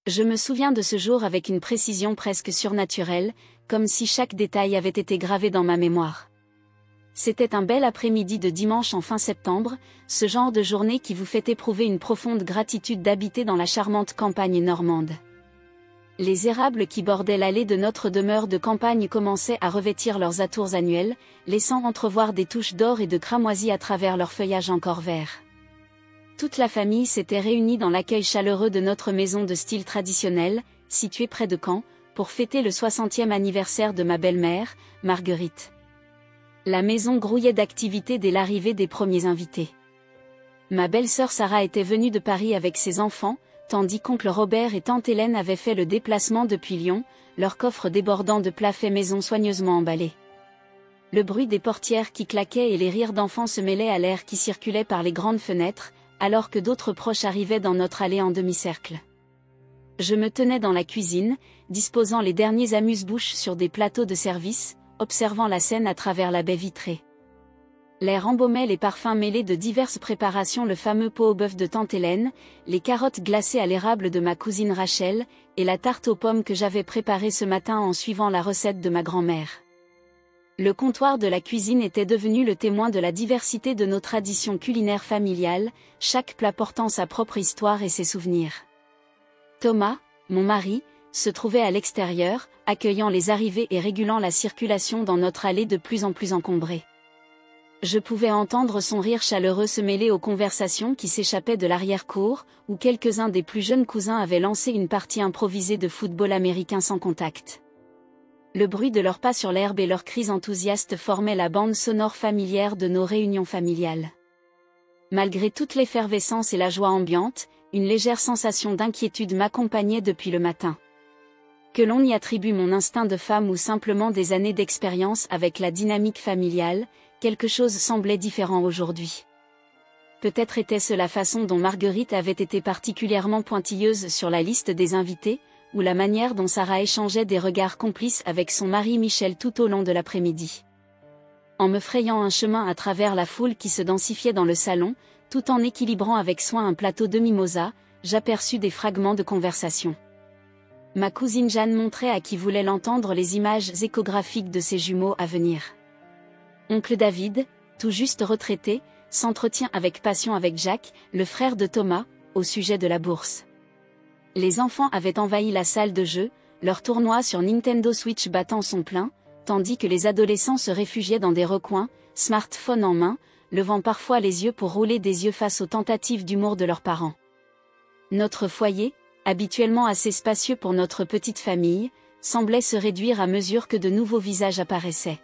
Je me souviens de ce jour avec une précision presque surnaturelle, comme si chaque détail avait été gravé dans ma mémoire. C'était un bel après-midi de dimanche en fin septembre, ce genre de journée qui vous fait éprouver une profonde gratitude d'habiter dans la charmante campagne normande. Les érables qui bordaient l'allée de notre demeure de campagne commençaient à revêtir leurs atours annuels, laissant entrevoir des touches d'or et de cramoisi à travers leur feuillage encore vert. Toute la famille s'était réunie dans l'accueil chaleureux de notre maison de style traditionnel, située près de Caen, pour fêter le 60e anniversaire de ma belle-mère, Marguerite. La maison grouillait d'activité dès l'arrivée des premiers invités. Ma belle-sœur Sarah était venue de Paris avec ses enfants, tandis qu'oncle Robert et tante Hélène avaient fait le déplacement depuis Lyon, leur coffre débordant de plats faits maison soigneusement emballés. Le bruit des portières qui claquaient et les rires d'enfants se mêlaient à l'air qui circulait par les grandes fenêtres, alors que d'autres proches arrivaient dans notre allée en demi-cercle. Je me tenais dans la cuisine, disposant les derniers amuse-bouches sur des plateaux de service, observant la scène à travers la baie vitrée. L'air embaumait les parfums mêlés de diverses préparations, le fameux pot au bœuf de tante Hélène, les carottes glacées à l'érable de ma cousine Rachel, et la tarte aux pommes que j'avais préparée ce matin en suivant la recette de ma grand-mère. Le comptoir de la cuisine était devenu le témoin de la diversité de nos traditions culinaires familiales, chaque plat portant sa propre histoire et ses souvenirs. Thomas, mon mari, se trouvait à l'extérieur, accueillant les arrivées et régulant la circulation dans notre allée de plus en plus encombrée. Je pouvais entendre son rire chaleureux se mêler aux conversations qui s'échappaient de l'arrière-cour, où quelques-uns des plus jeunes cousins avaient lancé une partie improvisée de football américain sans contact. Le bruit de leurs pas sur l'herbe et leurs cris enthousiastes formaient la bande sonore familière de nos réunions familiales. Malgré toute l'effervescence et la joie ambiante, une légère sensation d'inquiétude m'accompagnait depuis le matin. Que l'on y attribue mon instinct de femme ou simplement des années d'expérience avec la dynamique familiale, quelque chose semblait différent aujourd'hui. Peut-être était-ce la façon dont Marguerite avait été particulièrement pointilleuse sur la liste des invités, ou la manière dont Sarah échangeait des regards complices avec son mari Michel tout au long de l'après-midi. En me frayant un chemin à travers la foule qui se densifiait dans le salon, tout en équilibrant avec soin un plateau de mimosa, j'aperçus des fragments de conversation. Ma cousine Jeanne montrait à qui voulait l'entendre les images échographiques de ses jumeaux à venir. Oncle David, tout juste retraité, s'entretient avec passion avec Jacques, le frère de Thomas, au sujet de la bourse. Les enfants avaient envahi la salle de jeu, leur tournoi sur Nintendo Switch battant son plein, tandis que les adolescents se réfugiaient dans des recoins, smartphone en main, levant parfois les yeux pour rouler des yeux face aux tentatives d'humour de leurs parents. Notre foyer, habituellement assez spacieux pour notre petite famille, semblait se réduire à mesure que de nouveaux visages apparaissaient.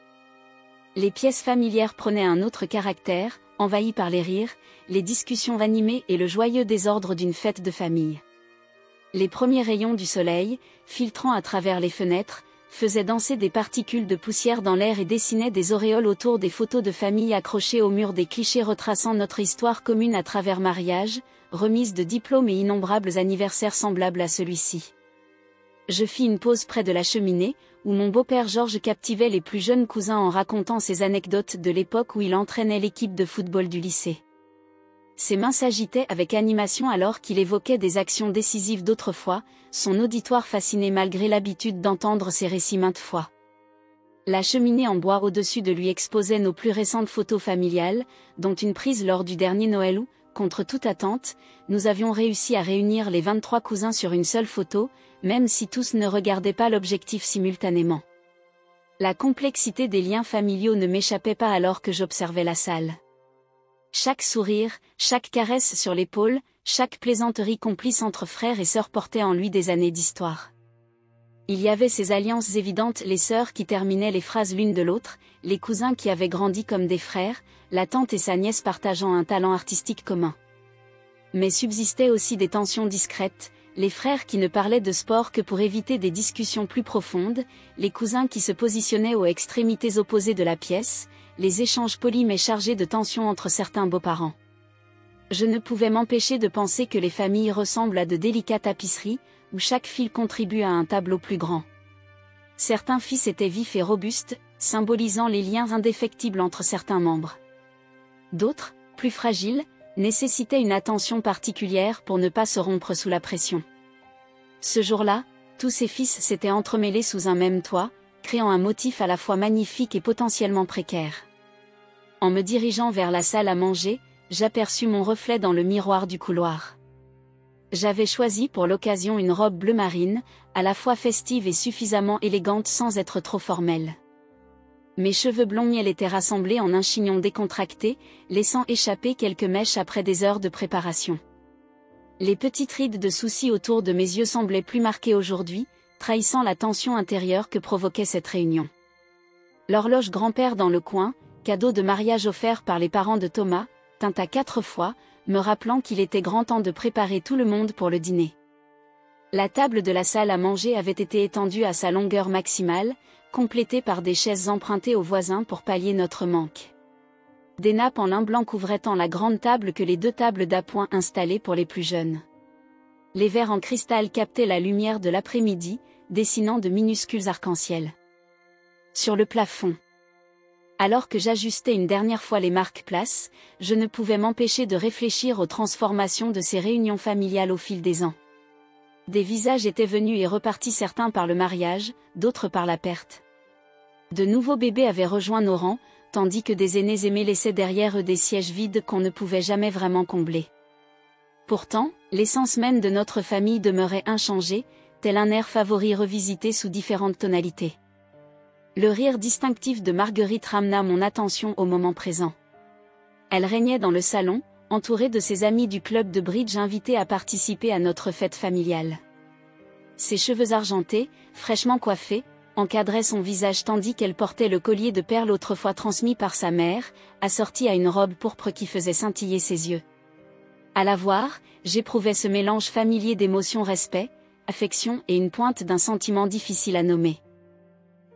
Les pièces familières prenaient un autre caractère, envahies par les rires, les discussions animées et le joyeux désordre d'une fête de famille. Les premiers rayons du soleil, filtrant à travers les fenêtres, faisaient danser des particules de poussière dans l'air et dessinaient des auréoles autour des photos de famille accrochées au mur, des clichés retraçant notre histoire commune à travers mariage, remise de diplômes et innombrables anniversaires semblables à celui-ci. Je fis une pause près de la cheminée, où mon beau-père Georges captivait les plus jeunes cousins en racontant ses anecdotes de l'époque où il entraînait l'équipe de football du lycée. Ses mains s'agitaient avec animation alors qu'il évoquait des actions décisives d'autrefois, son auditoire fasciné malgré l'habitude d'entendre ses récits maintes fois. La cheminée en bois au-dessus de lui exposait nos plus récentes photos familiales, dont une prise lors du dernier Noël où, contre toute attente, nous avions réussi à réunir les 23 cousins sur une seule photo, même si tous ne regardaient pas l'objectif simultanément. La complexité des liens familiaux ne m'échappait pas alors que j'observais la salle. Chaque sourire, chaque caresse sur l'épaule, chaque plaisanterie complice entre frères et sœurs portait en lui des années d'histoire. Il y avait ces alliances évidentes, les sœurs qui terminaient les phrases l'une de l'autre, les cousins qui avaient grandi comme des frères, la tante et sa nièce partageant un talent artistique commun. Mais subsistaient aussi des tensions discrètes, les frères qui ne parlaient de sport que pour éviter des discussions plus profondes, les cousins qui se positionnaient aux extrémités opposées de la pièce, les échanges polis mais chargés de tensions entre certains beaux-parents. Je ne pouvais m'empêcher de penser que les familles ressemblent à de délicates tapisseries, où chaque fil contribue à un tableau plus grand. Certains fils étaient vifs et robustes, symbolisant les liens indéfectibles entre certains membres. D'autres, plus fragiles, nécessitaient une attention particulière pour ne pas se rompre sous la pression. Ce jour-là, tous ses fils s'étaient entremêlés sous un même toit, créant un motif à la fois magnifique et potentiellement précaire. En me dirigeant vers la salle à manger, j'aperçus mon reflet dans le miroir du couloir. J'avais choisi pour l'occasion une robe bleu marine, à la fois festive et suffisamment élégante sans être trop formelle. Mes cheveux blonds miel étaient rassemblés en un chignon décontracté, laissant échapper quelques mèches après des heures de préparation. Les petites rides de soucis autour de mes yeux semblaient plus marquées aujourd'hui, trahissant la tension intérieure que provoquait cette réunion. L'horloge grand-père dans le coin, cadeau de mariage offert par les parents de Thomas, tinta 4 fois, me rappelant qu'il était grand temps de préparer tout le monde pour le dîner. La table de la salle à manger avait été étendue à sa longueur maximale, complétée par des chaises empruntées aux voisins pour pallier notre manque. Des nappes en lin blanc couvraient tant la grande table que les 2 tables d'appoint installées pour les plus jeunes. Les verres en cristal captaient la lumière de l'après-midi, dessinant de minuscules arcs-en-ciel. Sur le plafond. Alors que j'ajustais une dernière fois les marque-places, je ne pouvais m'empêcher de réfléchir aux transformations de ces réunions familiales au fil des ans. Des visages étaient venus et repartis, certains par le mariage, d'autres par la perte. De nouveaux bébés avaient rejoint nos rangs, tandis que des aînés aimés laissaient derrière eux des sièges vides qu'on ne pouvait jamais vraiment combler. Pourtant, l'essence même de notre famille demeurait inchangée, tel un air favori revisité sous différentes tonalités. Le rire distinctif de Marguerite ramena mon attention au moment présent. Elle régnait dans le salon, entourée de ses amis du club de bridge invités à participer à notre fête familiale. Ses cheveux argentés, fraîchement coiffés, encadraient son visage tandis qu'elle portait le collier de perles autrefois transmis par sa mère, assorti à une robe pourpre qui faisait scintiller ses yeux. À la voir, j'éprouvais ce mélange familier d'émotions, respect, affection et une pointe d'un sentiment difficile à nommer.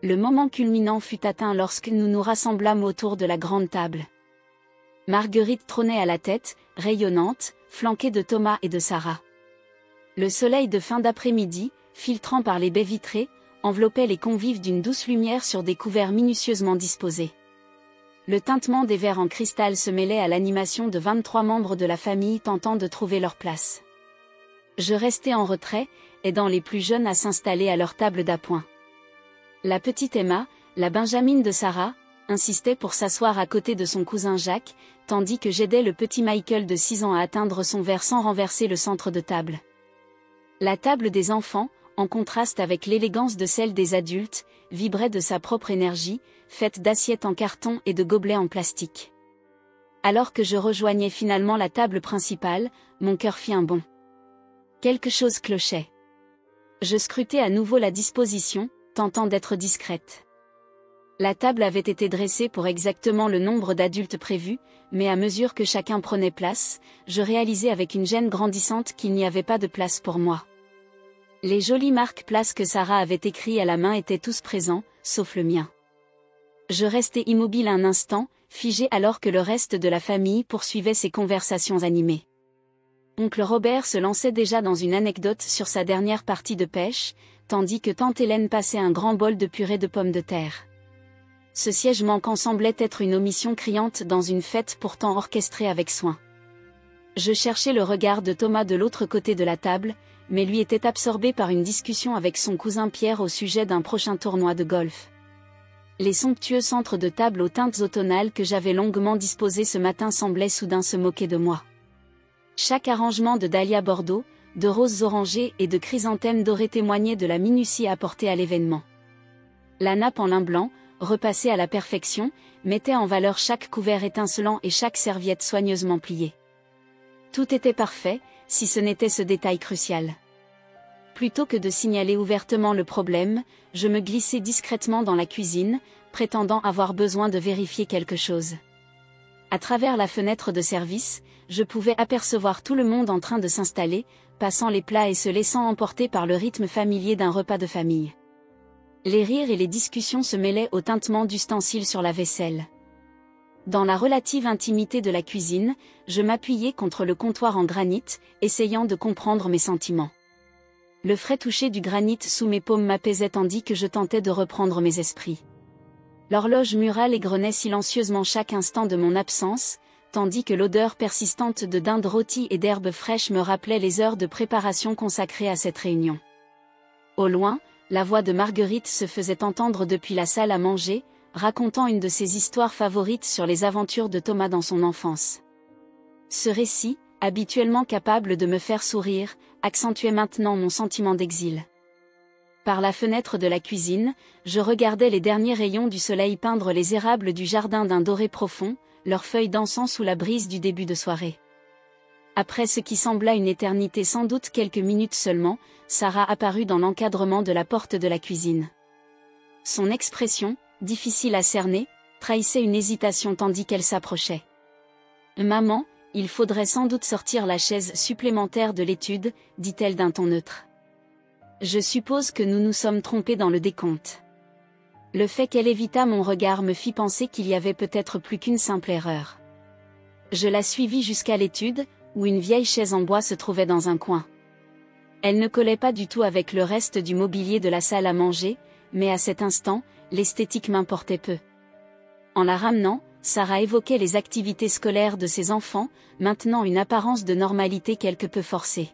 Le moment culminant fut atteint lorsque nous nous rassemblâmes autour de la grande table. Marguerite trônait à la tête, rayonnante, flanquée de Thomas et de Sarah. Le soleil de fin d'après-midi, filtrant par les baies vitrées, enveloppait les convives d'une douce lumière sur des couverts minutieusement disposés. Le tintement des verres en cristal se mêlait à l'animation de 23 membres de la famille tentant de trouver leur place. Je restais en retrait, aidant les plus jeunes à s'installer à leur table d'appoint. La petite Emma, la Benjamine de Sarah, insistait pour s'asseoir à côté de son cousin Jacques, tandis que j'aidais le petit Michael de 6 ans à atteindre son verre sans renverser le centre de table. La table des enfants, en contraste avec l'élégance de celle des adultes, vibrait de sa propre énergie, faite d'assiettes en carton et de gobelets en plastique. Alors que je rejoignais finalement la table principale, mon cœur fit un bond. Quelque chose clochait. Je scrutais à nouveau la disposition, tentant d'être discrète. La table avait été dressée pour exactement le nombre d'adultes prévus, mais à mesure que chacun prenait place, je réalisais avec une gêne grandissante qu'il n'y avait pas de place pour moi. Les jolies marque-places que Sarah avait écrites à la main étaient tous présents, sauf le mien. Je restais immobile un instant, figé alors que le reste de la famille poursuivait ses conversations animées. Oncle Robert se lançait déjà dans une anecdote sur sa dernière partie de pêche, tandis que tante Hélène passait un grand bol de purée de pommes de terre. Ce siège manquant semblait être une omission criante dans une fête pourtant orchestrée avec soin. Je cherchais le regard de Thomas de l'autre côté de la table, mais lui était absorbé par une discussion avec son cousin Pierre au sujet d'un prochain tournoi de golf. Les somptueux centres de table aux teintes automnales que j'avais longuement disposés ce matin semblaient soudain se moquer de moi. Chaque arrangement de dahlias bordeaux, de roses orangées et de chrysanthèmes dorés témoignait de la minutie apportée à l'événement. La nappe en lin blanc, repassée à la perfection, mettait en valeur chaque couvert étincelant et chaque serviette soigneusement pliée. Tout était parfait, si ce n'était ce détail crucial. Plutôt que de signaler ouvertement le problème, je me glissai discrètement dans la cuisine, prétendant avoir besoin de vérifier quelque chose. À travers la fenêtre de service, je pouvais apercevoir tout le monde en train de s'installer, passant les plats et se laissant emporter par le rythme familier d'un repas de famille. Les rires et les discussions se mêlaient au tintement d'ustensiles sur la vaisselle. Dans la relative intimité de la cuisine, je m'appuyais contre le comptoir en granit, essayant de comprendre mes sentiments. Le frais toucher du granit sous mes paumes m'apaisait tandis que je tentais de reprendre mes esprits. L'horloge murale égrenait silencieusement chaque instant de mon absence, tandis que l'odeur persistante de dinde rôtie et d'herbes fraîches me rappelait les heures de préparation consacrées à cette réunion. Au loin, la voix de Marguerite se faisait entendre depuis la salle à manger, racontant une de ses histoires favorites sur les aventures de Thomas dans son enfance. Ce récit, habituellement capable de me faire sourire, accentuait maintenant mon sentiment d'exil. Par la fenêtre de la cuisine, je regardais les derniers rayons du soleil peindre les érables du jardin d'un doré profond, leurs feuilles dansant sous la brise du début de soirée. Après ce qui sembla une éternité, sans doute quelques minutes seulement, Sarah apparut dans l'encadrement de la porte de la cuisine. Son expression, difficile à cerner, trahissait une hésitation tandis qu'elle s'approchait. « Maman, il faudrait sans doute sortir la chaise supplémentaire de l'étude, dit-elle d'un ton neutre. Je suppose que nous nous sommes trompés dans le décompte. Le fait qu'elle évitât mon regard me fit penser qu'il y avait peut-être plus qu'une simple erreur. Je la suivis jusqu'à l'étude, où une vieille chaise en bois se trouvait dans un coin. Elle ne collait pas du tout avec le reste du mobilier de la salle à manger, mais à cet instant, l'esthétique m'importait peu. En la ramenant, Sarah évoquait les activités scolaires de ses enfants, maintenant une apparence de normalité quelque peu forcée.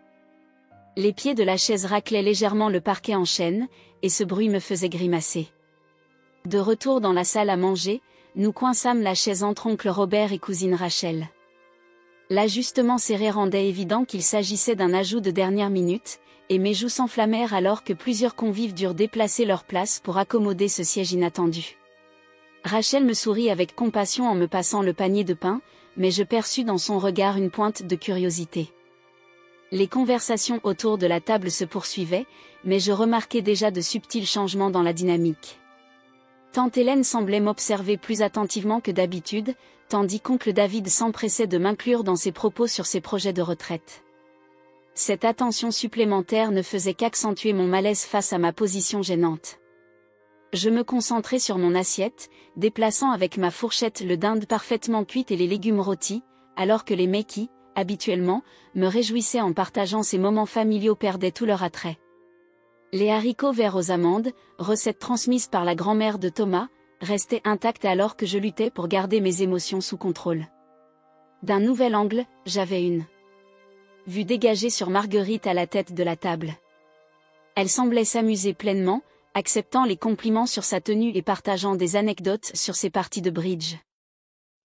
Les pieds de la chaise raclaient légèrement le parquet en chêne, et ce bruit me faisait grimacer. De retour dans la salle à manger, nous coinçâmes la chaise entre oncle Robert et cousine Rachel. L'ajustement serré rendait évident qu'il s'agissait d'un ajout de dernière minute, et mes joues s'enflammèrent alors que plusieurs convives durent déplacer leur place pour accommoder ce siège inattendu. Rachel me sourit avec compassion en me passant le panier de pain, mais je perçus dans son regard une pointe de curiosité. Les conversations autour de la table se poursuivaient, mais je remarquais déjà de subtils changements dans la dynamique. Tante Hélène semblait m'observer plus attentivement que d'habitude, tandis qu'oncle David s'empressait de m'inclure dans ses propos sur ses projets de retraite. Cette attention supplémentaire ne faisait qu'accentuer mon malaise face à ma position gênante. Je me concentrais sur mon assiette, déplaçant avec ma fourchette le dinde parfaitement cuite et les légumes rôtis, alors que les mets qui, habituellement, me réjouissaient en partageant ces moments familiaux perdaient tout leur attrait. Les haricots verts aux amandes, recette transmise par la grand-mère de Thomas, restaient intacts alors que je luttais pour garder mes émotions sous contrôle. D'un nouvel angle, j'avais une vue dégagée sur Marguerite à la tête de la table. Elle semblait s'amuser pleinement, acceptant les compliments sur sa tenue et partageant des anecdotes sur ses parties de bridge.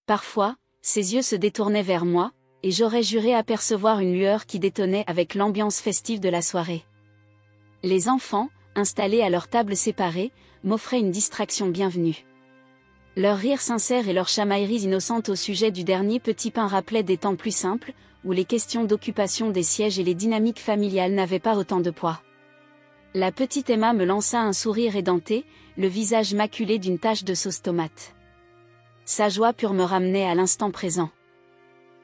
Parfois, ses yeux se détournaient vers moi, et j'aurais juré apercevoir une lueur qui détonnait avec l'ambiance festive de la soirée. Les enfants, installés à leurs tables séparées, m'offraient une distraction bienvenue. Leurs rires sincères et leurs chamailleries innocentes au sujet du dernier petit pain rappelaient des temps plus simples, où les questions d'occupation des sièges et les dynamiques familiales n'avaient pas autant de poids. La petite Emma me lança un sourire édenté, le visage maculé d'une tache de sauce tomate. Sa joie pure me ramenait à l'instant présent.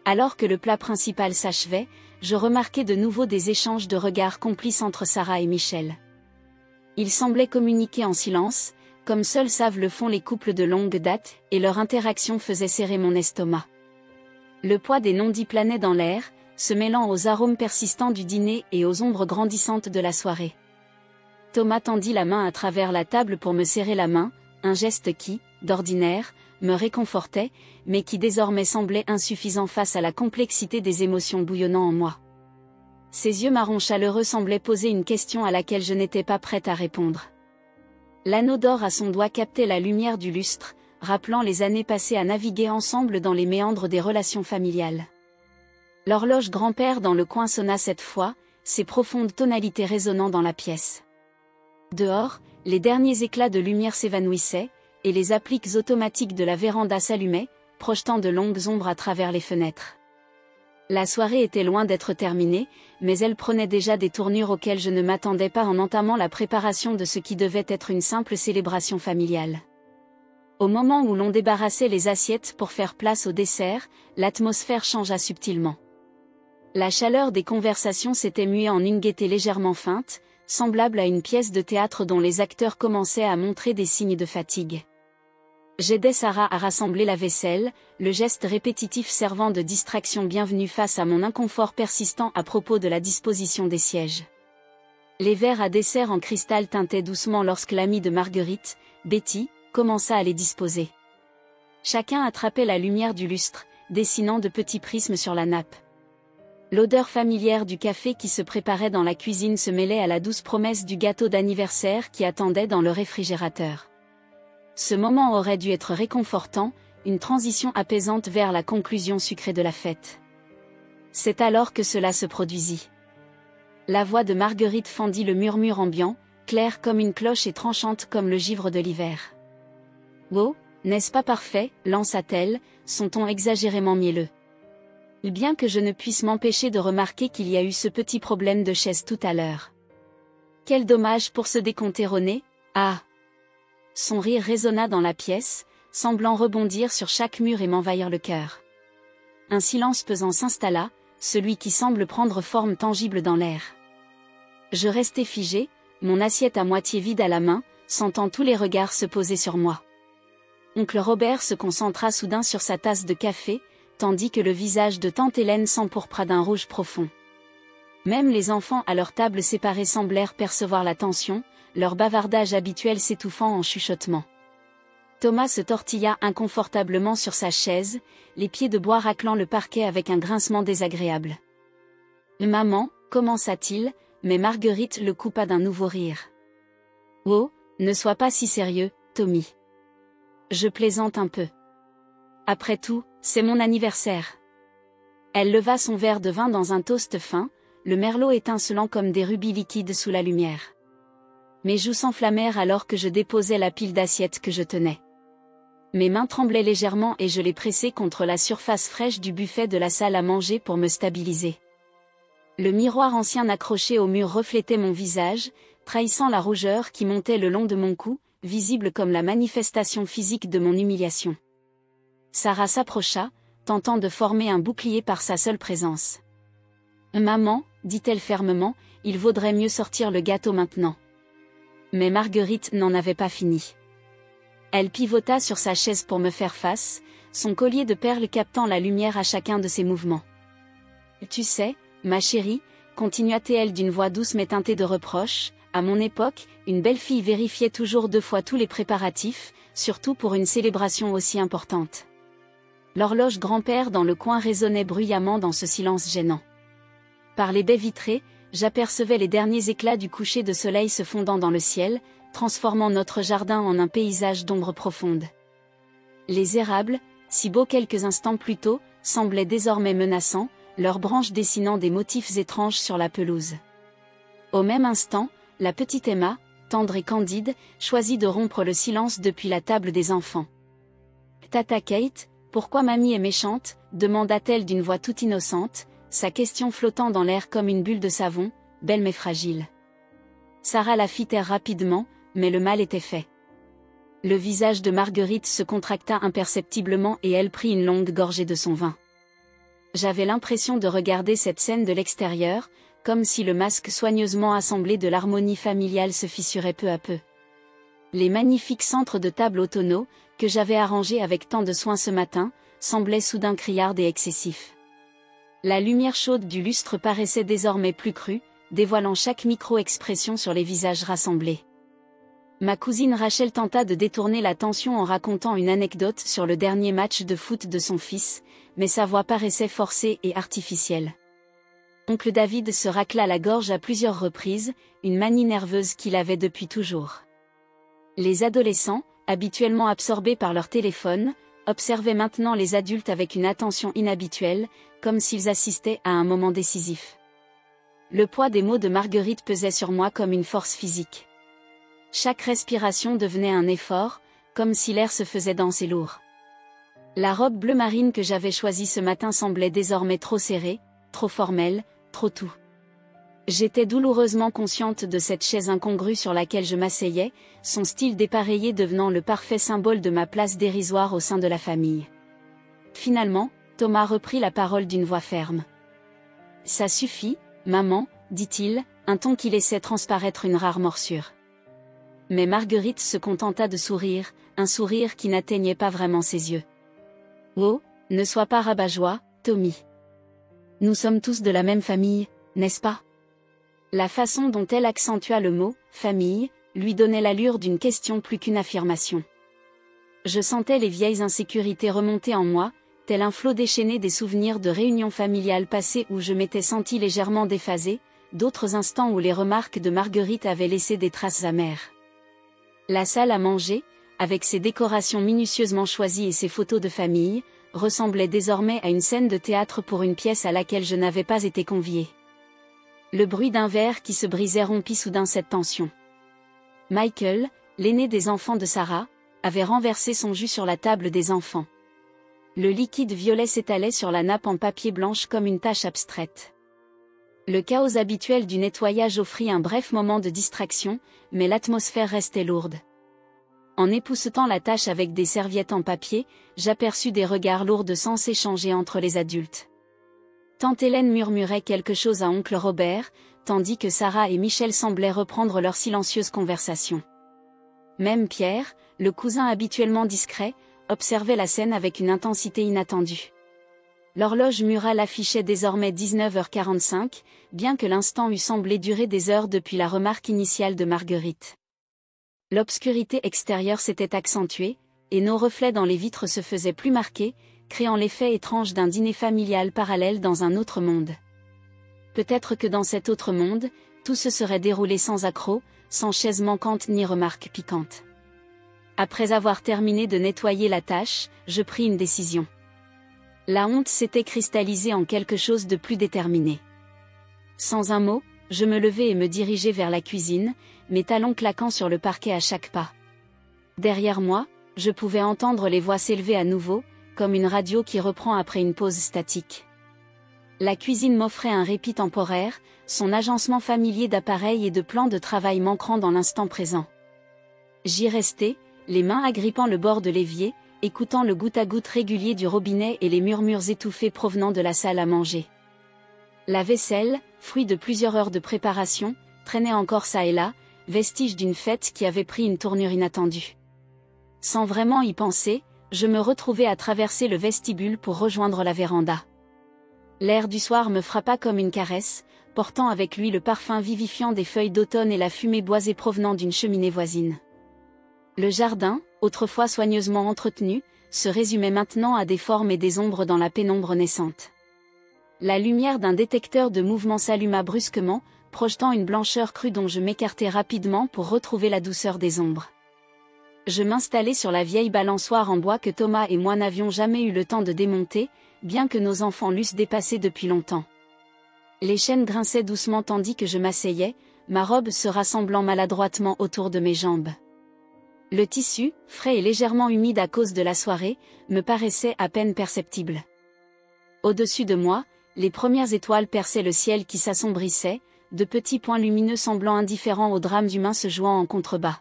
Alors que le plat principal s'achevait, je remarquai de nouveau des échanges de regards complices entre Sarah et Michel. Ils semblaient communiquer en silence, comme seuls savent le font les couples de longue date, et leur interaction faisait serrer mon estomac. Le poids des non-dits planait dans l'air, se mêlant aux arômes persistants du dîner et aux ombres grandissantes de la soirée. Thomas tendit la main à travers la table pour me serrer la main, un geste qui, d'ordinaire, me réconfortait, mais qui désormais semblait insuffisant face à la complexité des émotions bouillonnant en moi. Ses yeux marrons chaleureux semblaient poser une question à laquelle je n'étais pas prête à répondre. L'anneau d'or à son doigt captait la lumière du lustre, rappelant les années passées à naviguer ensemble dans les méandres des relations familiales. L'horloge grand-père dans le coin sonna cette fois, ses profondes tonalités résonnant dans la pièce. Dehors, les derniers éclats de lumière s'évanouissaient, et les appliques automatiques de la véranda s'allumaient, projetant de longues ombres à travers les fenêtres. La soirée était loin d'être terminée, mais elle prenait déjà des tournures auxquelles je ne m'attendais pas en entamant la préparation de ce qui devait être une simple célébration familiale. Au moment où l'on débarrassait les assiettes pour faire place au dessert, l'atmosphère changea subtilement. La chaleur des conversations s'était muée en une gaieté légèrement feinte, semblable à une pièce de théâtre dont les acteurs commençaient à montrer des signes de fatigue. J'aidais Sarah à rassembler la vaisselle, le geste répétitif servant de distraction bienvenue face à mon inconfort persistant à propos de la disposition des sièges. Les verres à dessert en cristal tintaient doucement lorsque l'amie de Marguerite, Betty, commença à les disposer. Chacun attrapait la lumière du lustre, dessinant de petits prismes sur la nappe. L'odeur familière du café qui se préparait dans la cuisine se mêlait à la douce promesse du gâteau d'anniversaire qui attendait dans le réfrigérateur. Ce moment aurait dû être réconfortant, une transition apaisante vers la conclusion sucrée de la fête. C'est alors que cela se produisit. La voix de Marguerite fendit le murmure ambiant, claire comme une cloche et tranchante comme le givre de l'hiver. « Oh, n'est-ce pas parfait ?» lança-t-elle, son ton exagérément mielleux. Bien que je ne puisse m'empêcher de remarquer qu'il y a eu ce petit problème de chaise tout à l'heure. Quel dommage pour se décompter au nez, ah !» Son rire résonna dans la pièce, semblant rebondir sur chaque mur et m'envahir le cœur. Un silence pesant s'installa, celui qui semble prendre forme tangible dans l'air. Je restai figé, mon assiette à moitié vide à la main, sentant tous les regards se poser sur moi. Oncle Robert se concentra soudain sur sa tasse de café, tandis que le visage de tante Hélène s'empourpra d'un rouge profond. Même les enfants à leur table séparée semblèrent percevoir la tension, leur bavardage habituel s'étouffant en chuchotements. Thomas se tortilla inconfortablement sur sa chaise, les pieds de bois raclant le parquet avec un grincement désagréable. « Maman » commença-t-il, mais Marguerite le coupa d'un nouveau rire. « Oh, ne sois pas si sérieux, Tommy. Je plaisante un peu. Après tout, c'est mon anniversaire. » Elle leva son verre de vin dans un toast fin, le merlot étincelant comme des rubis liquides sous la lumière. Mes joues s'enflammèrent alors que je déposais la pile d'assiettes que je tenais. Mes mains tremblaient légèrement et je les pressais contre la surface fraîche du buffet de la salle à manger pour me stabiliser. Le miroir ancien accroché au mur reflétait mon visage, trahissant la rougeur qui montait le long de mon cou, visible comme la manifestation physique de mon humiliation. Sarah s'approcha, tentant de former un bouclier par sa seule présence. « Maman » dit-elle fermement, « il vaudrait mieux sortir le gâteau maintenant. » Mais Marguerite n'en avait pas fini. Elle pivota sur sa chaise pour me faire face, son collier de perles captant la lumière à chacun de ses mouvements. « Tu sais, ma chérie » continua-t-elle d'une voix douce mais teintée de reproche, « à mon époque, une belle fille vérifiait toujours 2 fois tous les préparatifs, surtout pour une célébration aussi importante. » L'horloge grand-père dans le coin résonnait bruyamment dans ce silence gênant. Par les baies vitrées, j'apercevais les derniers éclats du coucher de soleil se fondant dans le ciel, transformant notre jardin en un paysage d'ombre profonde. Les érables, si beaux quelques instants plus tôt, semblaient désormais menaçants, leurs branches dessinant des motifs étranges sur la pelouse. Au même instant, la petite Emma, tendre et candide, choisit de rompre le silence depuis la table des enfants. « Tata Kate, pourquoi mamie est méchante ?» demanda-t-elle d'une voix toute innocente, sa question flottant dans l'air comme une bulle de savon, belle mais fragile. Sarah la fit taire rapidement, mais le mal était fait. Le visage de Marguerite se contracta imperceptiblement et elle prit une longue gorgée de son vin. J'avais l'impression de regarder cette scène de l'extérieur, comme si le masque soigneusement assemblé de l'harmonie familiale se fissurait peu à peu. Les magnifiques centres de table au tonneau, que j'avais arrangés avec tant de soin ce matin, semblaient soudain criardes et excessifs. La lumière chaude du lustre paraissait désormais plus crue, dévoilant chaque micro-expression sur les visages rassemblés. Ma cousine Rachel tenta de détourner l'attention en racontant une anecdote sur le dernier match de foot de son fils, mais sa voix paraissait forcée et artificielle. Oncle David se racla la gorge à plusieurs reprises, une manie nerveuse qu'il avait depuis toujours. Les adolescents, habituellement absorbés par leur téléphone, observaient maintenant les adultes avec une attention inhabituelle, comme s'ils assistaient à un moment décisif. Le poids des mots de Marguerite pesait sur moi comme une force physique. Chaque respiration devenait un effort, comme si l'air se faisait dense et lourd. La robe bleu marine que j'avais choisie ce matin semblait désormais trop serrée, trop formelle, trop tout. J'étais douloureusement consciente de cette chaise incongrue sur laquelle je m'asseyais, son style dépareillé devenant le parfait symbole de ma place dérisoire au sein de la famille. Finalement, Thomas reprit la parole d'une voix ferme. « Ça suffit, maman, » dit-il, un ton qui laissait transparaître une rare morsure. Mais Marguerite se contenta de sourire, un sourire qui n'atteignait pas vraiment ses yeux. « Oh, ne sois pas rabat-joie, Tommy. Nous sommes tous de la même famille, n'est-ce pas ?» La façon dont elle accentua le mot « famille » lui donnait l'allure d'une question plus qu'une affirmation. Je sentais les vieilles insécurités remonter en moi, tel un flot déchaîné des souvenirs de réunions familiales passées où je m'étais sentie légèrement déphasée, d'autres instants où les remarques de Marguerite avaient laissé des traces amères. La salle à manger, avec ses décorations minutieusement choisies et ses photos de famille, ressemblait désormais à une scène de théâtre pour une pièce à laquelle je n'avais pas été conviée. Le bruit d'un verre qui se brisait rompit soudain cette tension. Michael, l'aîné des enfants de Sarah, avait renversé son jus sur la table des enfants. Le liquide violet s'étalait sur la nappe en papier blanche comme une tache abstraite. Le chaos habituel du nettoyage offrit un bref moment de distraction, mais l'atmosphère restait lourde. En époussetant la tâche avec des serviettes en papier, j'aperçus des regards lourds de sang s'échanger entre les adultes. Tante Hélène murmurait quelque chose à oncle Robert, tandis que Sarah et Michel semblaient reprendre leur silencieuse conversation. Même Pierre, le cousin habituellement discret, observait la scène avec une intensité inattendue. L'horloge murale affichait désormais 19h45, bien que l'instant eût semblé durer des heures depuis la remarque initiale de Marguerite. L'obscurité extérieure s'était accentuée, et nos reflets dans les vitres se faisaient plus marqués, créant l'effet étrange d'un dîner familial parallèle dans un autre monde. Peut-être que dans cet autre monde, tout se serait déroulé sans accroc, sans chaise manquante ni remarque piquante. Après avoir terminé de nettoyer la tâche, je pris une décision. La honte s'était cristallisée en quelque chose de plus déterminé. Sans un mot, je me levai et me dirigeai vers la cuisine, mes talons claquant sur le parquet à chaque pas. Derrière moi, je pouvais entendre les voix s'élever à nouveau, comme une radio qui reprend après une pause statique. La cuisine m'offrait un répit temporaire, son agencement familier d'appareils et de plans de travail manquant dans l'instant présent. J'y restai, les mains agrippant le bord de l'évier, écoutant le goutte-à-goutte régulier du robinet et les murmures étouffés provenant de la salle à manger. La vaisselle, fruit de plusieurs heures de préparation, traînait encore çà et là, vestige d'une fête qui avait pris une tournure inattendue. Sans vraiment y penser, je me retrouvai à traverser le vestibule pour rejoindre la véranda. L'air du soir me frappa comme une caresse, portant avec lui le parfum vivifiant des feuilles d'automne et la fumée boisée provenant d'une cheminée voisine. Le jardin, autrefois soigneusement entretenu, se résumait maintenant à des formes et des ombres dans la pénombre naissante. La lumière d'un détecteur de mouvement s'alluma brusquement, projetant une blancheur crue dont je m'écartai rapidement pour retrouver la douceur des ombres. Je m'installai sur la vieille balançoire en bois que Thomas et moi n'avions jamais eu le temps de démonter, bien que nos enfants l'eussent dépassée depuis longtemps. Les chaînes grinçaient doucement tandis que je m'asseyais, ma robe se rassemblant maladroitement autour de mes jambes. Le tissu, frais et légèrement humide à cause de la soirée, me paraissait à peine perceptible. Au-dessus de moi, les premières étoiles perçaient le ciel qui s'assombrissait, de petits points lumineux semblant indifférents au drame humain se jouant en contrebas.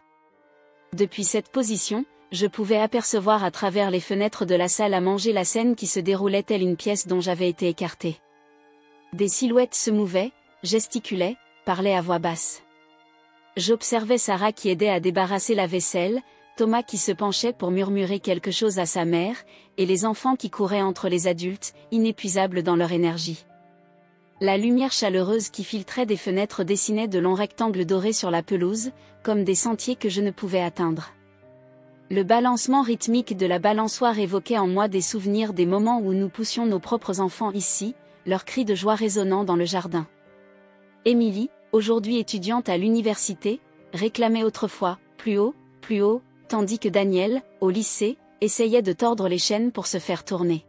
Depuis cette position, je pouvais apercevoir à travers les fenêtres de la salle à manger la scène qui se déroulait telle une pièce dont j'avais été écartée. Des silhouettes se mouvaient, gesticulaient, parlaient à voix basse. J'observais Sarah qui aidait à débarrasser la vaisselle, Thomas qui se penchait pour murmurer quelque chose à sa mère, et les enfants qui couraient entre les adultes, inépuisables dans leur énergie. La lumière chaleureuse qui filtrait des fenêtres dessinait de longs rectangles dorés sur la pelouse, comme des sentiers que je ne pouvais atteindre. Le balancement rythmique de la balançoire évoquait en moi des souvenirs des moments où nous poussions nos propres enfants ici, leurs cris de joie résonnant dans le jardin. Émilie, aujourd'hui étudiante à l'université, réclamait autrefois « plus haut, tandis que Daniel, au lycée, essayait de tordre les chaînes pour se faire tourner.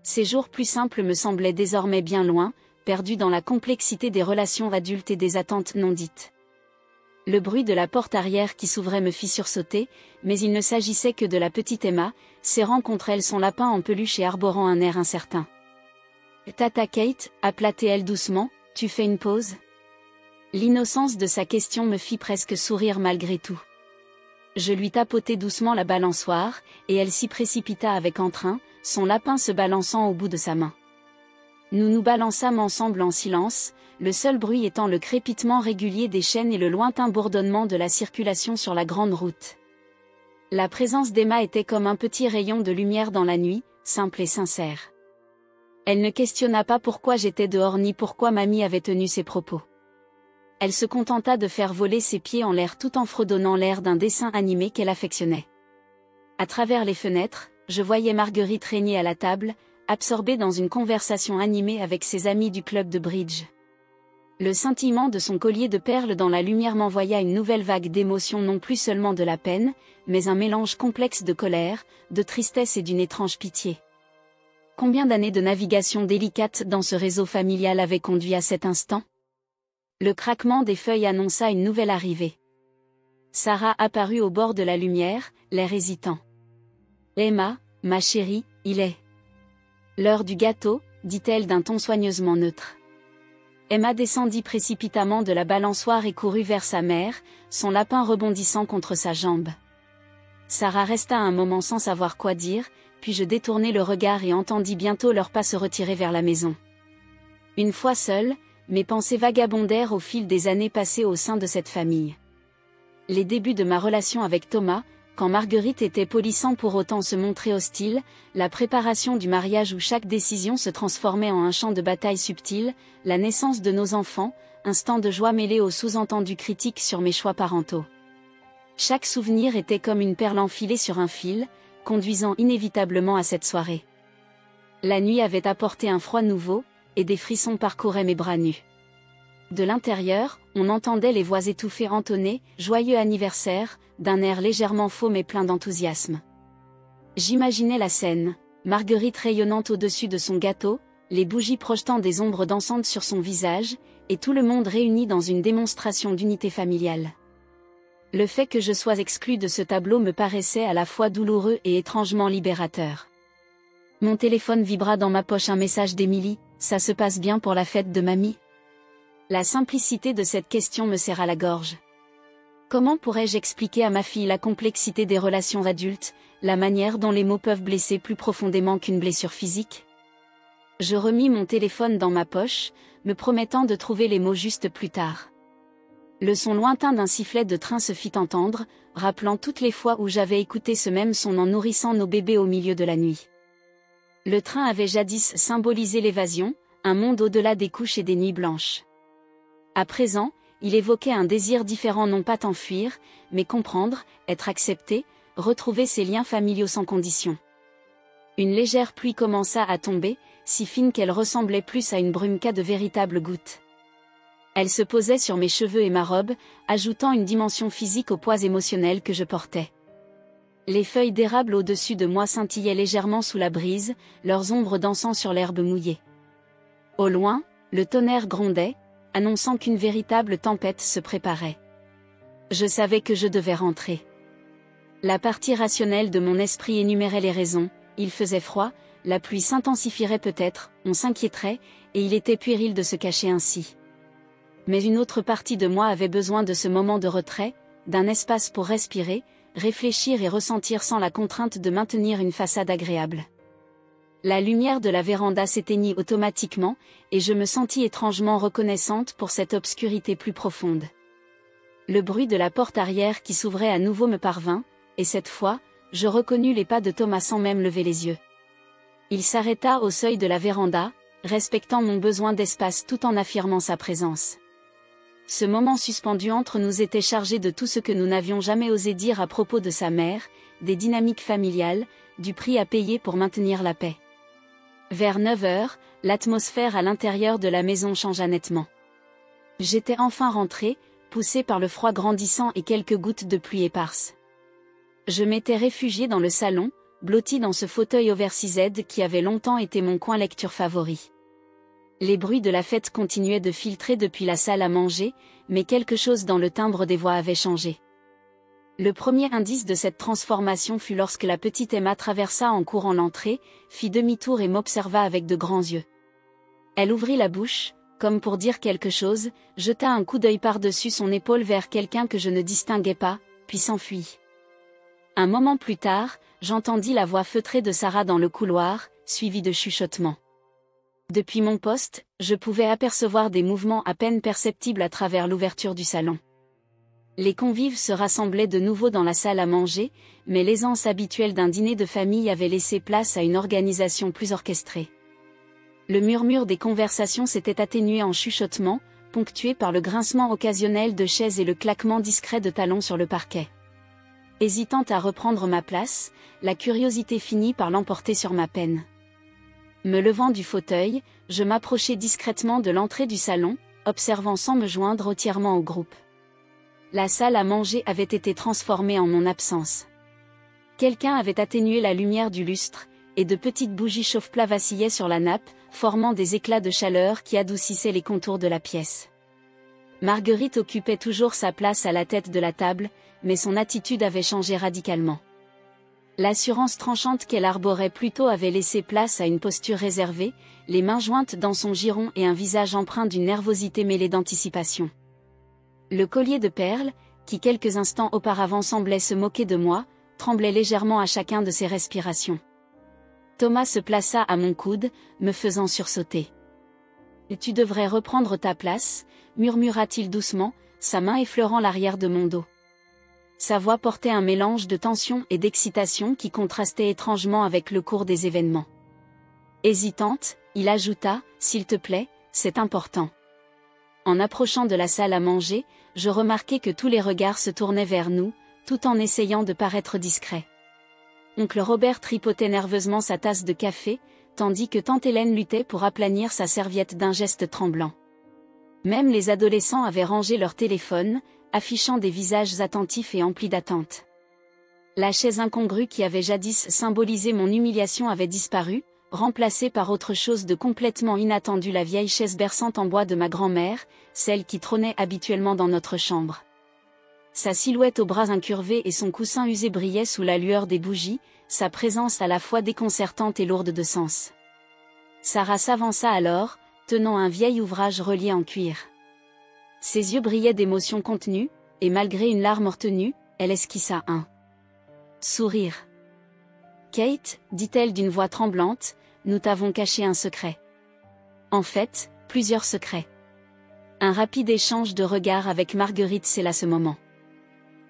Ces jours plus simples me semblaient désormais bien loin, perdus dans la complexité des relations adultes et des attentes non dites. Le bruit de la porte arrière qui s'ouvrait me fit sursauter, mais il ne s'agissait que de la petite Emma, serrant contre elle son lapin en peluche et arborant un air incertain. « Tata Kate » appela-t-elle doucement, « tu fais une pause ?» L'innocence de sa question me fit presque sourire malgré tout. Je lui tapotai doucement la balançoire, et elle s'y précipita avec entrain, son lapin se balançant au bout de sa main. Nous nous balançâmes ensemble en silence, le seul bruit étant le crépitement régulier des chaînes et le lointain bourdonnement de la circulation sur la grande route. La présence d'Emma était comme un petit rayon de lumière dans la nuit, simple et sincère. Elle ne questionna pas pourquoi j'étais dehors ni pourquoi mamie avait tenu ses propos. Elle se contenta de faire voler ses pieds en l'air tout en fredonnant l'air d'un dessin animé qu'elle affectionnait. À travers les fenêtres, je voyais Marguerite régner à la table, absorbée dans une conversation animée avec ses amis du club de bridge. Le scintillement de son collier de perles dans la lumière m'envoya une nouvelle vague d'émotions, non plus seulement de la peine, mais un mélange complexe de colère, de tristesse et d'une étrange pitié. Combien d'années de navigation délicate dans ce réseau familial avaient conduit à cet instant? Le craquement des feuilles annonça une nouvelle arrivée. Sarah apparut au bord de la lumière, l'air hésitant. « Emma, ma chérie, il est l'heure du gâteau, dit-elle d'un ton soigneusement neutre. » Emma descendit précipitamment de la balançoire et courut vers sa mère, son lapin rebondissant contre sa jambe. Sarah resta un moment sans savoir quoi dire, puis je détournai le regard et entendis bientôt leurs pas se retirer vers la maison. Une fois seule, mes pensées vagabondèrent au fil des années passées au sein de cette famille. Les débuts de ma relation avec Thomas, quand Marguerite était polie sans pour autant se montrer hostile, la préparation du mariage où chaque décision se transformait en un champ de bataille subtil, la naissance de nos enfants, instant de joie mêlé aux sous-entendus critiques sur mes choix parentaux. Chaque souvenir était comme une perle enfilée sur un fil, conduisant inévitablement à cette soirée. La nuit avait apporté un froid nouveau, et des frissons parcouraient mes bras nus. De l'intérieur, on entendait les voix étouffées entonner « Joyeux anniversaire » d'un air légèrement faux mais plein d'enthousiasme. J'imaginais la scène, Marguerite rayonnante au-dessus de son gâteau, les bougies projetant des ombres dansantes sur son visage, et tout le monde réuni dans une démonstration d'unité familiale. Le fait que je sois exclue de ce tableau me paraissait à la fois douloureux et étrangement libérateur. Mon téléphone vibra dans ma poche, un message d'Émilie, « Ça se passe bien pour la fête de mamie ?» La simplicité de cette question me serra la gorge. Comment pourrais-je expliquer à ma fille la complexité des relations adultes, la manière dont les mots peuvent blesser plus profondément qu'une blessure physique? Je remis mon téléphone dans ma poche, me promettant de trouver les mots justes plus tard. Le son lointain d'un sifflet de train se fit entendre, rappelant toutes les fois où j'avais écouté ce même son en nourrissant nos bébés au milieu de la nuit. Le train avait jadis symbolisé l'évasion, un monde au-delà des couches et des nuits blanches. À présent, il évoquait un désir différent, non pas tant fuir, mais comprendre, être accepté, retrouver ses liens familiaux sans condition. Une légère pluie commença à tomber, si fine qu'elle ressemblait plus à une brume qu'à de véritables gouttes. Elle se posait sur mes cheveux et ma robe, ajoutant une dimension physique au poids émotionnel que je portais. Les feuilles d'érable au-dessus de moi scintillaient légèrement sous la brise, leurs ombres dansant sur l'herbe mouillée. Au loin, le tonnerre grondait, annonçant qu'une véritable tempête se préparait. Je savais que je devais rentrer. La partie rationnelle de mon esprit énumérait les raisons, il faisait froid, la pluie s'intensifierait peut-être, on s'inquiéterait, et il était puéril de se cacher ainsi. Mais une autre partie de moi avait besoin de ce moment de retrait, d'un espace pour respirer, réfléchir et ressentir sans la contrainte de maintenir une façade agréable. La lumière de la véranda s'éteignit automatiquement, et je me sentis étrangement reconnaissante pour cette obscurité plus profonde. Le bruit de la porte arrière qui s'ouvrait à nouveau me parvint, et cette fois, je reconnus les pas de Thomas sans même lever les yeux. Il s'arrêta au seuil de la véranda, respectant mon besoin d'espace tout en affirmant sa présence. Ce moment suspendu entre nous était chargé de tout ce que nous n'avions jamais osé dire à propos de sa mère, des dynamiques familiales, du prix à payer pour maintenir la paix. Vers 9 heures, l'atmosphère à l'intérieur de la maison changea nettement. J'étais enfin rentrée, poussée par le froid grandissant et quelques gouttes de pluie éparses. Je m'étais réfugiée dans le salon, blottie dans ce fauteuil oversized qui avait longtemps été mon coin lecture favori. Les bruits de la fête continuaient de filtrer depuis la salle à manger, mais quelque chose dans le timbre des voix avait changé. Le premier indice de cette transformation fut lorsque la petite Emma traversa en courant l'entrée, fit demi-tour et m'observa avec de grands yeux. Elle ouvrit la bouche, comme pour dire quelque chose, jeta un coup d'œil par-dessus son épaule vers quelqu'un que je ne distinguais pas, puis s'enfuit. Un moment plus tard, j'entendis la voix feutrée de Sarah dans le couloir, suivie de chuchotements. Depuis mon poste, je pouvais apercevoir des mouvements à peine perceptibles à travers l'ouverture du salon. Les convives se rassemblaient de nouveau dans la salle à manger, mais l'aisance habituelle d'un dîner de famille avait laissé place à une organisation plus orchestrée. Le murmure des conversations s'était atténué en chuchotements, ponctué par le grincement occasionnel de chaises et le claquement discret de talons sur le parquet. Hésitante à reprendre ma place, la curiosité finit par l'emporter sur ma peine. Me levant du fauteuil, je m'approchai discrètement de l'entrée du salon, observant sans me joindre entièrement au groupe. La salle à manger avait été transformée en mon absence. Quelqu'un avait atténué la lumière du lustre, et de petites bougies chauffe-plat vacillaient sur la nappe, formant des éclats de chaleur qui adoucissaient les contours de la pièce. Marguerite occupait toujours sa place à la tête de la table, mais son attitude avait changé radicalement. L'assurance tranchante qu'elle arborait plus tôt avait laissé place à une posture réservée, les mains jointes dans son giron et un visage empreint d'une nervosité mêlée d'anticipation. Le collier de perles, qui quelques instants auparavant semblait se moquer de moi, tremblait légèrement à chacun de ses respirations. Thomas se plaça à mon coude, me faisant sursauter. « Tu devrais reprendre ta place », murmura-t-il doucement, sa main effleurant l'arrière de mon dos. Sa voix portait un mélange de tension et d'excitation qui contrastait étrangement avec le cours des événements. Hésitante, il ajouta, « S'il te plaît, c'est important. » En approchant de la salle à manger, je remarquai que tous les regards se tournaient vers nous, tout en essayant de paraître discret. Oncle Robert tripotait nerveusement sa tasse de café, tandis que tante Hélène luttait pour aplanir sa serviette d'un geste tremblant. Même les adolescents avaient rangé leur téléphone, affichant des visages attentifs et emplis d'attente. La chaise incongrue qui avait jadis symbolisé mon humiliation avait disparu, remplacée par autre chose de complètement inattendu, la vieille chaise berçante en bois de ma grand-mère, celle qui trônait habituellement dans notre chambre. Sa silhouette aux bras incurvés et son coussin usé brillaient sous la lueur des bougies, sa présence à la fois déconcertante et lourde de sens. Sarah s'avança alors, tenant un vieil ouvrage relié en cuir. Ses yeux brillaient d'émotion contenue, et malgré une larme retenue, elle esquissa un sourire. « Kate, dit-elle d'une voix tremblante, nous t'avons caché un secret. En fait, plusieurs secrets. » Un rapide échange de regards avec Marguerite scella ce moment.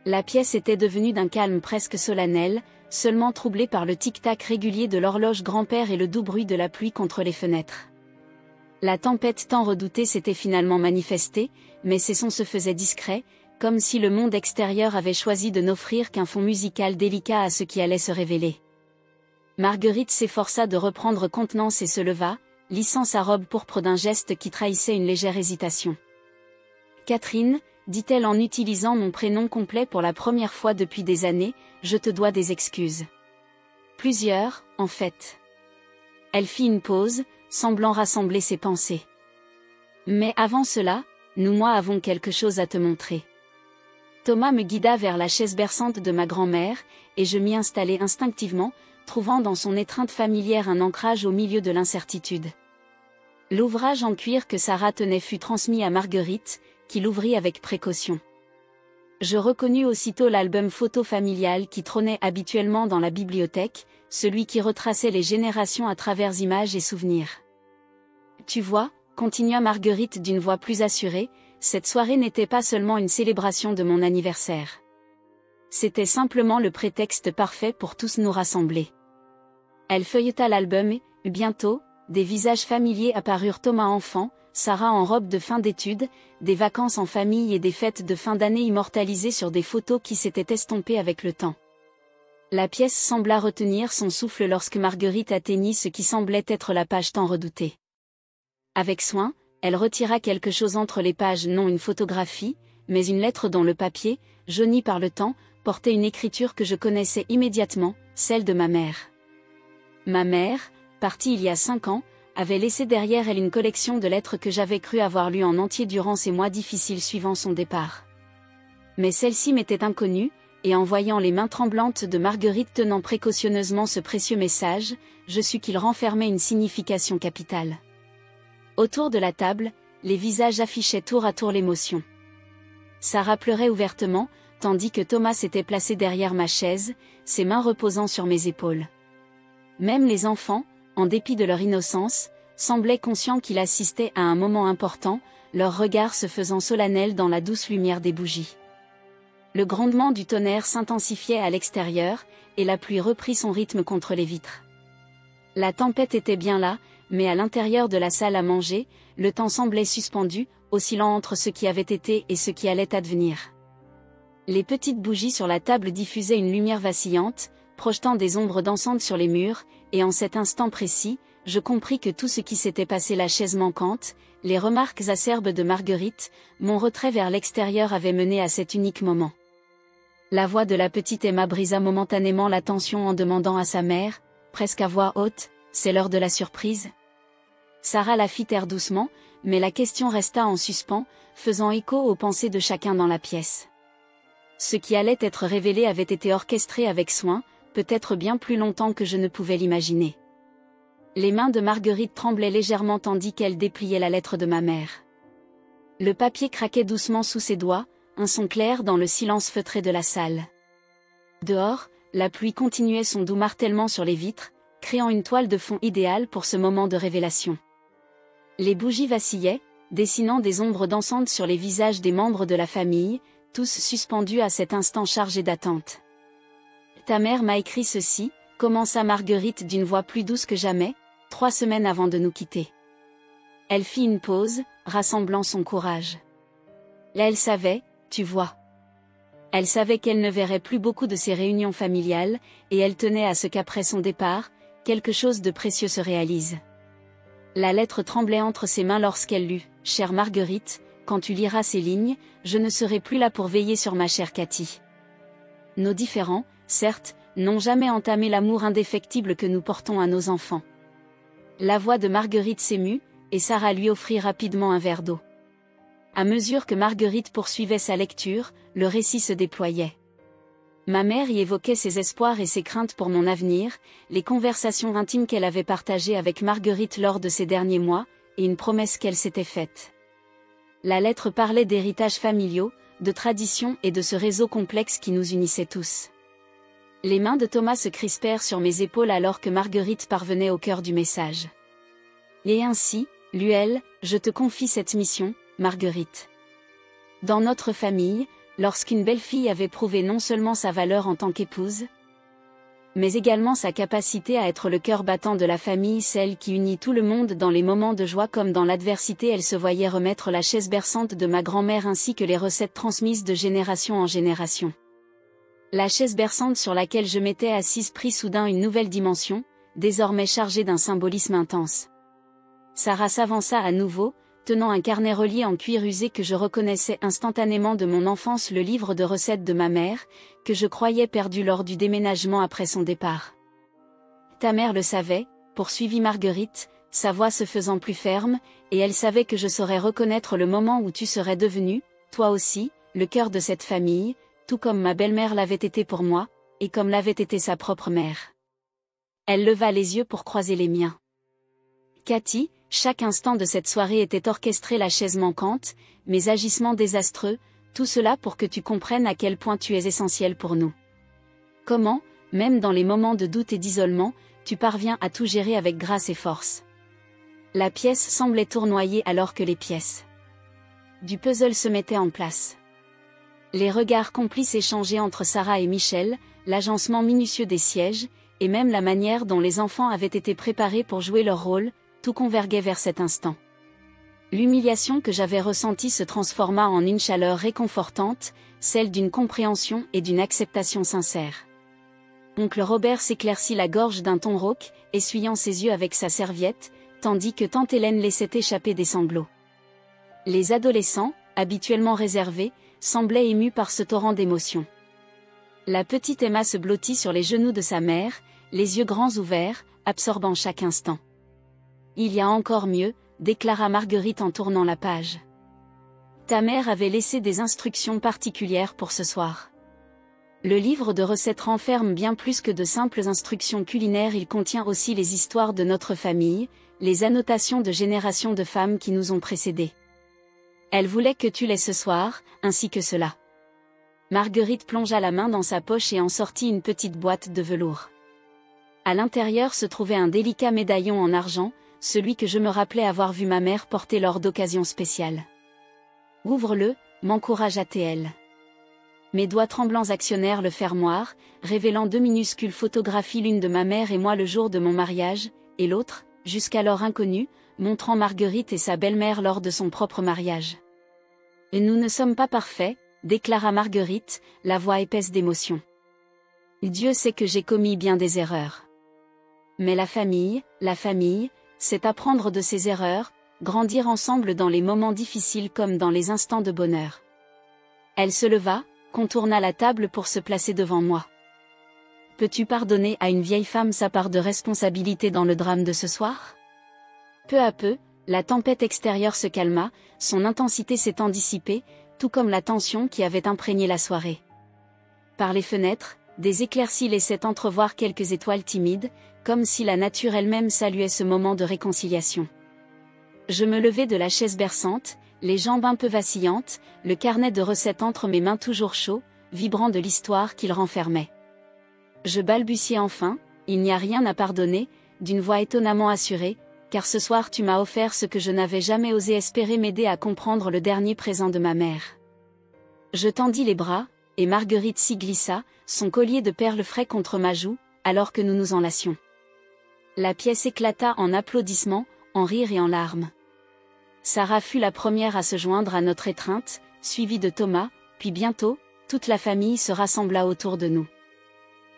La pièce était devenue d'un calme presque solennel, seulement troublée par le tic-tac régulier de l'horloge grand-père et le doux bruit de la pluie contre les fenêtres. La tempête tant redoutée s'était finalement manifestée, mais ses sons se faisaient discrets, comme si le monde extérieur avait choisi de n'offrir qu'un fond musical délicat à ce qui allait se révéler. Marguerite s'efforça de reprendre contenance et se leva, lissant sa robe pourpre d'un geste qui trahissait une légère hésitation. « Catherine, dit-elle en utilisant mon prénom complet pour la première fois depuis des années, je te dois des excuses. Plusieurs, en fait. » Elle fit une pause, semblant rassembler ses pensées. « Mais avant cela, moi avons quelque chose à te montrer. » Thomas me guida vers la chaise berçante de ma grand-mère, et je m'y installai instinctivement, trouvant dans son étreinte familière un ancrage au milieu de l'incertitude. L'ouvrage en cuir que Sarah tenait fut transmis à Marguerite, qui l'ouvrit avec précaution. Je reconnus aussitôt l'album photo familial qui trônait habituellement dans la bibliothèque, celui qui retraçait les générations à travers images et souvenirs. « Tu vois, » continua Marguerite d'une voix plus assurée, « cette soirée n'était pas seulement une célébration de mon anniversaire. C'était simplement le prétexte parfait pour tous nous rassembler. » Elle feuilleta l'album et, bientôt, des visages familiers apparurent, Thomas enfant, Sarah en robe de fin d'études, des vacances en famille et des fêtes de fin d'année immortalisées sur des photos qui s'étaient estompées avec le temps. La pièce sembla retenir son souffle lorsque Marguerite atteignit ce qui semblait être la page tant redoutée. Avec soin, elle retira quelque chose entre les pages, non une photographie, mais une lettre dont le papier, jauni par le temps, portait une écriture que je connaissais immédiatement, celle de ma mère. Ma mère, partie il y a 5 ans, avait laissé derrière elle une collection de lettres que j'avais cru avoir lues en entier durant ces mois difficiles suivant son départ. Mais celle-ci m'était inconnue, et en voyant les mains tremblantes de Marguerite tenant précautionneusement ce précieux message, je sus qu'il renfermait une signification capitale. Autour de la table, les visages affichaient tour à tour l'émotion. Sarah pleurait ouvertement, tandis que Thomas s'était placé derrière ma chaise, ses mains reposant sur mes épaules. Même les enfants, en dépit de leur innocence, semblaient conscients qu'ils assistaient à un moment important, leurs regards se faisant solennels dans la douce lumière des bougies. Le grondement du tonnerre s'intensifiait à l'extérieur, et la pluie reprit son rythme contre les vitres. La tempête était bien là, mais à l'intérieur de la salle à manger, le temps semblait suspendu, oscillant entre ce qui avait été et ce qui allait advenir. Les petites bougies sur la table diffusaient une lumière vacillante, projetant des ombres dansantes sur les murs, et en cet instant précis, je compris que tout ce qui s'était passé, la chaise manquante, les remarques acerbes de Marguerite, mon retrait vers l'extérieur avait mené à cet unique moment. La voix de la petite Emma brisa momentanément la tension en demandant à sa mère, presque à voix haute, « C'est l'heure de la surprise ?» Sarah la fit taire doucement, mais la question resta en suspens, faisant écho aux pensées de chacun dans la pièce. Ce qui allait être révélé avait été orchestré avec soin, peut-être bien plus longtemps que je ne pouvais l'imaginer. Les mains de Marguerite tremblaient légèrement tandis qu'elle dépliait la lettre de ma mère. Le papier craquait doucement sous ses doigts, un son clair dans le silence feutré de la salle. Dehors, la pluie continuait son doux martèlement sur les vitres, créant une toile de fond idéale pour ce moment de révélation. Les bougies vacillaient, dessinant des ombres dansantes sur les visages des membres de la famille, tous suspendus à cet instant chargé d'attente. « Ta mère m'a écrit ceci », commença Marguerite d'une voix plus douce que jamais, 3 semaines avant de nous quitter. Elle fit une pause, rassemblant son courage. Là elle savait, tu vois. Elle savait qu'elle ne verrait plus beaucoup de ces réunions familiales, et elle tenait à ce qu'après son départ, quelque chose de précieux se réalise. La lettre tremblait entre ses mains lorsqu'elle lut « Chère Marguerite, quand tu liras ces lignes, je ne serai plus là pour veiller sur ma chère Cathy. Nos différends, certes, n'ont jamais entamé l'amour indéfectible que nous portons à nos enfants. » La voix de Marguerite s'émut, et Sarah lui offrit rapidement un verre d'eau. À mesure que Marguerite poursuivait sa lecture, le récit se déployait. Ma mère y évoquait ses espoirs et ses craintes pour mon avenir, les conversations intimes qu'elle avait partagées avec Marguerite lors de ces derniers mois, et une promesse qu'elle s'était faite. La lettre parlait d'héritages familiaux, de traditions et de ce réseau complexe qui nous unissait tous. Les mains de Thomas se crispèrent sur mes épaules alors que Marguerite parvenait au cœur du message. Et ainsi, Luel, je te confie cette mission, Marguerite. Dans notre famille, lorsqu'une belle-fille avait prouvé non seulement sa valeur en tant qu'épouse, mais également sa capacité à être le cœur battant de la famille, celle qui unit tout le monde dans les moments de joie comme dans l'adversité, elle se voyait remettre la chaise berçante de ma grand-mère ainsi que les recettes transmises de génération en génération. La chaise berçante sur laquelle je m'étais assise prit soudain une nouvelle dimension, désormais chargée d'un symbolisme intense. Sarah s'avança à nouveau, tenant un carnet relié en cuir usé que je reconnaissais instantanément de mon enfance, le livre de recettes de ma mère, que je croyais perdu lors du déménagement après son départ. Ta mère le savait, poursuivit Marguerite, sa voix se faisant plus ferme, et elle savait que je saurais reconnaître le moment où tu serais devenu, toi aussi, le cœur de cette famille, tout comme ma belle-mère l'avait été pour moi, et comme l'avait été sa propre mère. Elle leva les yeux pour croiser les miens. Cathy, chaque instant de cette soirée était orchestré, la chaise manquante, mes agissements désastreux, tout cela pour que tu comprennes à quel point tu es essentiel pour nous. Comment, même dans les moments de doute et d'isolement, tu parviens à tout gérer avec grâce et force. La pièce semblait tournoyer alors que les pièces du puzzle se mettaient en place. Les regards complices échangés entre Sarah et Michel, l'agencement minutieux des sièges, et même la manière dont les enfants avaient été préparés pour jouer leur rôle, tout converguait vers cet instant. L'humiliation que j'avais ressentie se transforma en une chaleur réconfortante, celle d'une compréhension et d'une acceptation sincère. Oncle Robert s'éclaircit la gorge d'un ton rauque, essuyant ses yeux avec sa serviette, tandis que tante Hélène laissait échapper des sanglots. Les adolescents, habituellement réservés, semblaient émus par ce torrent d'émotions. La petite Emma se blottit sur les genoux de sa mère, les yeux grands ouverts, absorbant chaque instant. Il y a encore mieux, déclara Marguerite en tournant la page. Ta mère avait laissé des instructions particulières pour ce soir. Le livre de recettes renferme bien plus que de simples instructions culinaires, il contient aussi les histoires de notre famille, les annotations de générations de femmes qui nous ont précédées. Elle voulait que tu l'aies ce soir, ainsi que cela. Marguerite plongea la main dans sa poche et en sortit une petite boîte de velours. À l'intérieur se trouvait un délicat médaillon en argent, celui que je me rappelais avoir vu ma mère porter lors d'occasions spéciales. « Ouvre-le », m'encouragea-t-elle. Mes doigts tremblants actionnèrent le fermoir, révélant 2 minuscules photographies, l'une de ma mère et moi le jour de mon mariage, et l'autre, jusqu'alors inconnue, montrant Marguerite et sa belle-mère lors de son propre mariage. « Et nous ne sommes pas parfaits », déclara Marguerite, la voix épaisse d'émotion. Dieu sait que j'ai commis bien des erreurs. Mais la famille, c'est apprendre de ses erreurs, grandir ensemble dans les moments difficiles comme dans les instants de bonheur. Elle se leva, contourna la table pour se placer devant moi. Peux-tu pardonner à une vieille femme sa part de responsabilité dans le drame de ce soir? Peu à peu, la tempête extérieure se calma, son intensité s'étant dissipée, tout comme la tension qui avait imprégné la soirée. Par les fenêtres, des éclaircies laissaient entrevoir quelques étoiles timides, comme si la nature elle-même saluait ce moment de réconciliation. Je me levai de la chaise berçante, les jambes un peu vacillantes, le carnet de recettes entre mes mains toujours chaud, vibrant de l'histoire qu'il renfermait. Je balbutiai enfin, il n'y a rien à pardonner, d'une voix étonnamment assurée, car ce soir tu m'as offert ce que je n'avais jamais osé espérer m'aider à comprendre le dernier présent de ma mère. Je tendis les bras, et Marguerite s'y glissa, son collier de perles frais contre ma joue, alors que nous nous enlacions. La pièce éclata en applaudissements, en rires et en larmes. Sarah fut la première à se joindre à notre étreinte, suivie de Thomas, puis bientôt, toute la famille se rassembla autour de nous.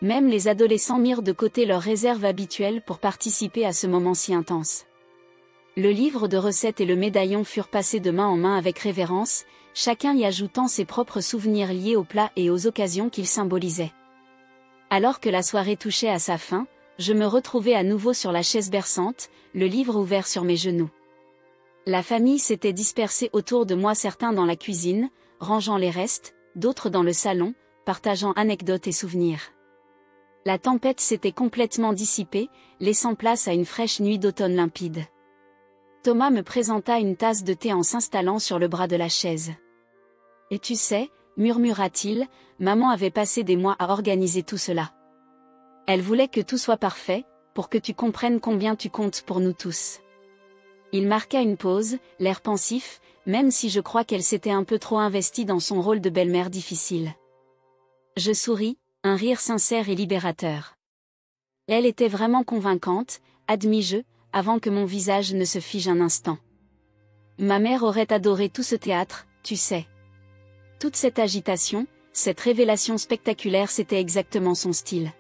Même les adolescents mirent de côté leurs réserves habituelles pour participer à ce moment si intense. Le livre de recettes et le médaillon furent passés de main en main avec révérence, chacun y ajoutant ses propres souvenirs liés aux plats et aux occasions qu'ils symbolisaient. Alors que la soirée touchait à sa fin, je me retrouvai à nouveau sur la chaise berçante, le livre ouvert sur mes genoux. La famille s'était dispersée autour de moi, certains dans la cuisine, rangeant les restes, d'autres dans le salon, partageant anecdotes et souvenirs. La tempête s'était complètement dissipée, laissant place à une fraîche nuit d'automne limpide. Thomas me présenta une tasse de thé en s'installant sur le bras de la chaise. « Et tu sais, murmura-t-il, maman avait passé des mois à organiser tout cela. Elle voulait que tout soit parfait, pour que tu comprennes combien tu comptes pour nous tous. » Il marqua une pause, l'air pensif, même si je crois qu'elle s'était un peu trop investie dans son rôle de belle-mère difficile. Je souris, un rire sincère et libérateur. Elle était vraiment convaincante, admis-je, avant que mon visage ne se fige un instant. Ma mère aurait adoré tout ce théâtre, tu sais. Toute cette agitation, cette révélation spectaculaire, c'était exactement son style.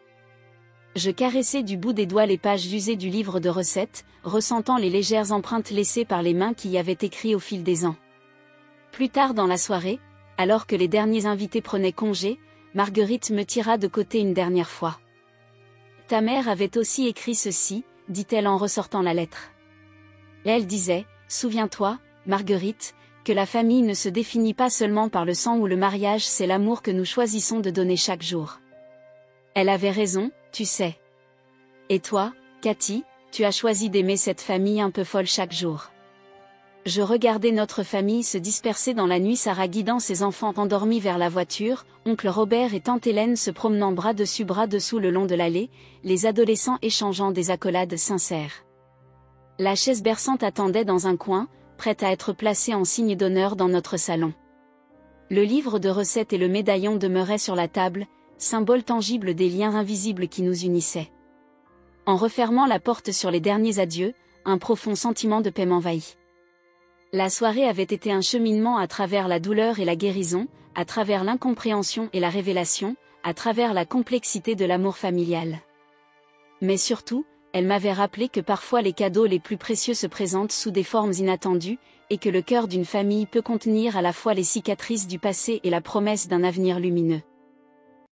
Je caressai du bout des doigts les pages usées du livre de recettes, ressentant les légères empreintes laissées par les mains qui y avaient écrit au fil des ans. Plus tard dans la soirée, alors que les derniers invités prenaient congé, Marguerite me tira de côté une dernière fois. « Ta mère avait aussi écrit ceci, » dit-elle en ressortant la lettre. Et elle disait, « Souviens-toi, Marguerite, que la famille ne se définit pas seulement par le sang ou le mariage, c'est l'amour que nous choisissons de donner chaque jour. » Elle avait raison, tu sais. Et toi, Cathy, tu as choisi d'aimer cette famille un peu folle chaque jour. Je regardais notre famille se disperser dans la nuit, Sarah guidant ses enfants endormis vers la voiture, oncle Robert et tante Hélène se promenant bras dessus bras dessous le long de l'allée, les adolescents échangeant des accolades sincères. La chaise berçante attendait dans un coin, prête à être placée en signe d'honneur dans notre salon. Le livre de recettes et le médaillon demeuraient sur la table, symbole tangible des liens invisibles qui nous unissaient. En refermant la porte sur les derniers adieux, un profond sentiment de paix m'envahit. La soirée avait été un cheminement à travers la douleur et la guérison, à travers l'incompréhension et la révélation, à travers la complexité de l'amour familial. Mais surtout, elle m'avait rappelé que parfois les cadeaux les plus précieux se présentent sous des formes inattendues, et que le cœur d'une famille peut contenir à la fois les cicatrices du passé et la promesse d'un avenir lumineux.